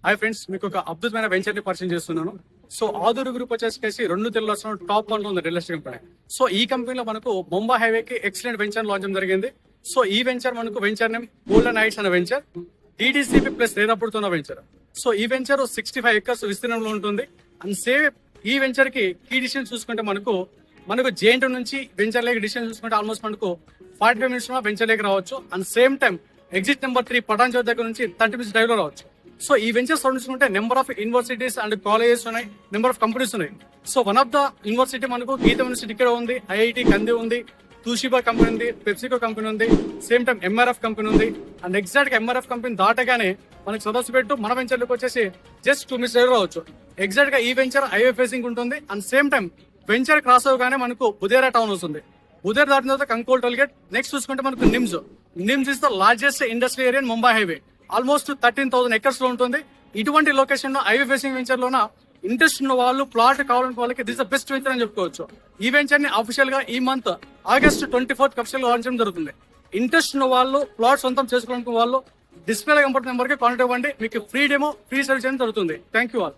Hi friends, మీకు ఒక అద్భుతమైన వెంచర్ ని పరిచయం చేస్తున్నాను. సో ఆదూరు గ్రూప్ వచ్చేసి 2 తెలుగులో టాప్ 1 లో ఉంది రియల్ ఎస్టేట్ కంపెనీ. సో ఈ కంపెనీలో మనకు ముంబై హైవే కి ఎక్సలెంట్ వెంచర్ లాంచ్ జరిగింది. సో ఈ వెంచర్ మనకు వెంచర్ నేమ్ గోల్డెన్ హైట్స్ అనే వెంచర్, DDCP ప్లస్ రేరాపూర్తున్న వెంచర్. సో ఈ వెంచర్ 65 ఎకర్స్ విస్తీర్ణంలో ఉంటుంది. అండ్ సేమ్ ఈ వెంచర్ కి కీ డిస్టెన్స్ చూసుకుంటే మనకు జేఎన్టీ నుంచి వెంచర్ లేక్ డిస్టెన్స్ చూసుకుంటే ఆల్మోస్ట్ మనకు 45 మినిట్స్ లో వెంచర్ లేక్ రావచ్చు. And same time exit number 3 Patan Chowk దగ్గర నుంచి 30 మినిట్స్ డ్రైవ్ లో రావచ్చు. సో ఈ వెంచర్స్ చూసుకుంటే number of universities and colleges ఉన్నాయి, నెంబర్ ఆఫ్ కంపెనీస్ ఉన్నాయి. So one of the university మనకు గీత యూనివర్సిటీ ఇక్కడ ఉంది, ఐఐటి కంది ఉంది, తూషిబా కంపెనీ ఉంది, పెప్సికో కంపెనీ ఉంది, సేమ్ టైం MRF కంపెనీ ఉంది. అండ్ ఎగ్జాక్ట్ గా MRF కంపెనీ దాటగానే మనకి సదస్సుపెట్టు మన వెంచర్లకు వచ్చేసి జస్ట్ 2 మినిట్స్ డ్రైవ్ రావచ్చు. ఎగ్జాక్ట్ గా ఈ వెంచర్ హైవే ఫేసింగ్ ఉంటుంది. And same time venture cross అవగానే మనకు బుదేరా టౌన్ వస్తుంది. బుదేరా దాటిన తర్వాత కంకోల్ టోల్ గేట్. నెక్స్ట్ చూసుకుంటే మనకు NIMS is the largest industrial area in Mumbai highway. Almost 13,000 acres లో ఉంటుంది. ఇటువంటి లొకేషన్ లో హైవే ఫేసింగ్ వెంచర్ లోన ఇంట్రెస్ట్ ఉన్న వాళ్ళు, ప్లాట్ కావాలనుకున్న వాళ్ళకి దిస్ ద బెస్ట్ వెంచర్ అని చెప్పుకోవచ్చు. ఈ వెంచర్ ని అఫీషియల్ గా ఈ మంత్ ఆగస్ట్ 24th అఫీషియల్ గా లాంచ్ చేయడం జరుగుతుంది. ఇంట్రెస్ట్ ఉన్న వాళ్ళు, ప్లాట్ సొంతం చేసుకోవాలనుకున్న వాళ్ళు డిస్ప్లే కంపౌండ్ నెంబర్ కి కాంటాక్ట్ అవ్వండి. మీకు ఫ్రీ డెమో, ఫ్రీ సర్వీస్ జరుగుతుంది. Thank you all.